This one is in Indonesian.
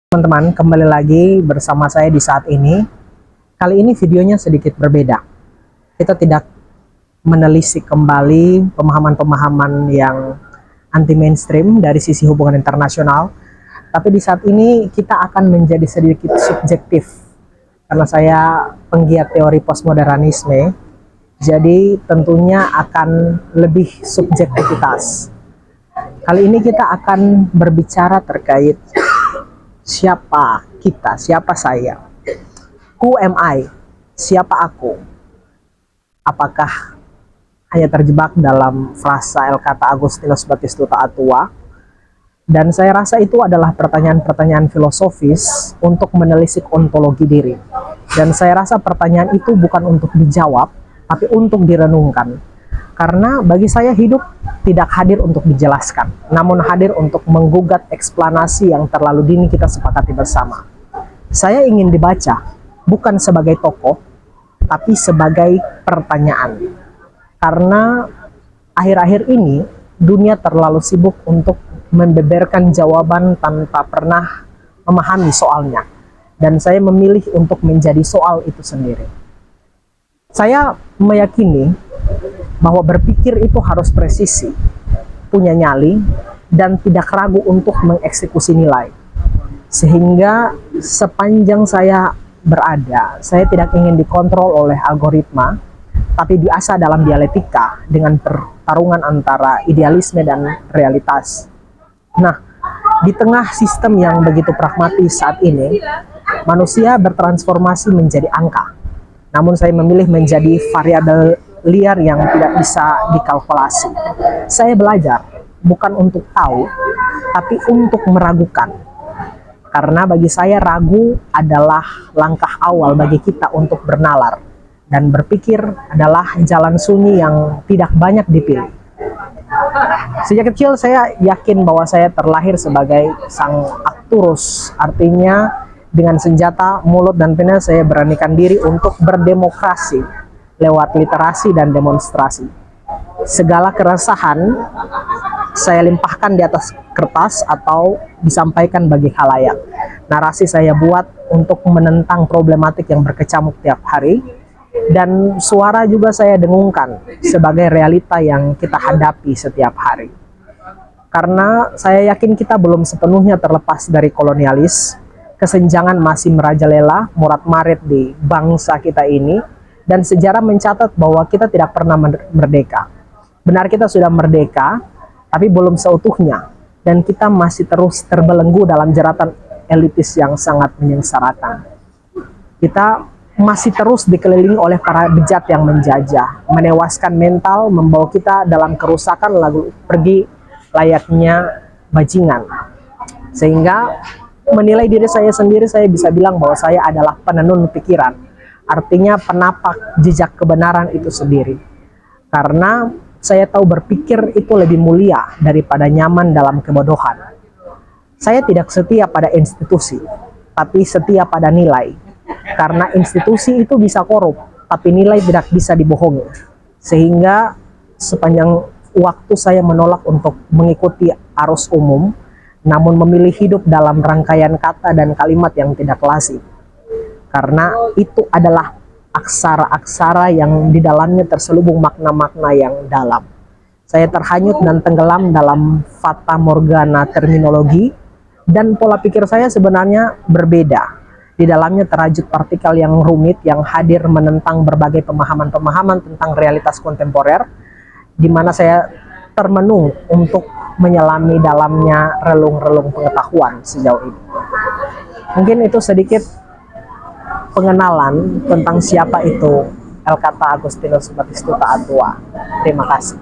Teman-teman, kembali lagi bersama saya di saat ini. Kali ini videonya sedikit berbeda. Kita tidak menelisik kembali pemahaman-pemahaman yang anti mainstream dari sisi hubungan internasional. Tapi di saat ini kita akan menjadi sedikit subjektif. Karena saya penggiat teori postmodernisme, jadi tentunya akan lebih subjektivitas. Kali ini kita akan berbicara terkait siapa kita, siapa saya, who am I, siapa aku. Apakah hanya terjebak dalam frasa El Kata Agustinus Batistuta Atua? Dan saya rasa itu adalah pertanyaan-pertanyaan filosofis untuk menelisik ontologi diri. Dan saya rasa pertanyaan itu bukan untuk dijawab, tapi untuk direnungkan. Karena bagi saya hidup tidak hadir untuk dijelaskan, namun hadir untuk menggugat eksplanasi yang terlalu dini kita sepakati bersama. Saya ingin dibaca bukan sebagai tokoh, tapi sebagai pertanyaan. Karena akhir-akhir ini dunia terlalu sibuk untuk membeberkan jawaban tanpa pernah memahami soalnya. Dan saya memilih untuk menjadi soal itu sendiri. Saya meyakini bahwa berpikir itu harus presisi, punya nyali, dan tidak ragu untuk mengeksekusi nilai. Sehingga sepanjang saya berada, saya tidak ingin dikontrol oleh algoritma, tapi diasah dalam dialektika dengan pertarungan antara idealisme dan realitas. Nah, di tengah sistem yang begitu pragmatis saat ini, manusia bertransformasi menjadi angka. Namun saya memilih menjadi variabel liar yang tidak bisa dikalkulasi. Saya belajar bukan untuk tahu, tapi untuk meragukan. Karena bagi saya ragu adalah langkah awal bagi kita untuk bernalar. Dan berpikir adalah jalan sunyi yang tidak banyak dipilih. Sejak kecil saya yakin bahwa saya terlahir sebagai sang Arcturus. Artinya dengan senjata, mulut, dan pena saya beranikan diri untuk berdemokrasi lewat literasi dan demonstrasi. Segala keresahan saya limpahkan di atas kertas atau disampaikan bagi khalayak. Narasi saya buat untuk menentang problematik yang berkecamuk tiap hari, dan suara juga saya dengungkan sebagai realita yang kita hadapi setiap hari. Karena saya yakin kita belum sepenuhnya terlepas dari kolonialis, kesenjangan masih merajalela murat-marit di bangsa kita ini, dan sejarah mencatat bahwa kita tidak pernah merdeka. Benar, kita sudah merdeka, tapi belum seutuhnya. Dan kita masih terus terbelenggu dalam jeratan elitis yang sangat menyengsarakan. Kita masih terus dikelilingi oleh para bejat yang menjajah, menewaskan mental, membawa kita dalam kerusakan lalu pergi layaknya bajingan. Sehingga menilai diri saya sendiri, saya bisa bilang bahwa saya adalah penenun pikiran. Artinya penapak jejak kebenaran itu sendiri. Karena saya tahu berpikir itu lebih mulia daripada nyaman dalam kebodohan. Saya tidak setia pada institusi, tapi setia pada nilai. Karena institusi itu bisa korup, tapi nilai tidak bisa dibohongi. Sehingga sepanjang waktu saya menolak untuk mengikuti arus umum, namun memilih hidup dalam rangkaian kata dan kalimat yang tidak lazim. Karena itu adalah aksara-aksara yang di dalamnya terselubung makna-makna yang dalam. Saya terhanyut dan tenggelam dalam fata morgana terminologi, dan pola pikir saya sebenarnya berbeda. Di dalamnya terajut partikel yang rumit yang hadir menentang berbagai pemahaman-pemahaman tentang realitas kontemporer, di mana saya termenung untuk menyelami dalamnya relung-relung pengetahuan sejauh ini. Mungkin itu sedikit pengenalan tentang siapa itu El Kata Agustinus Batistuta Atua. Terima kasih.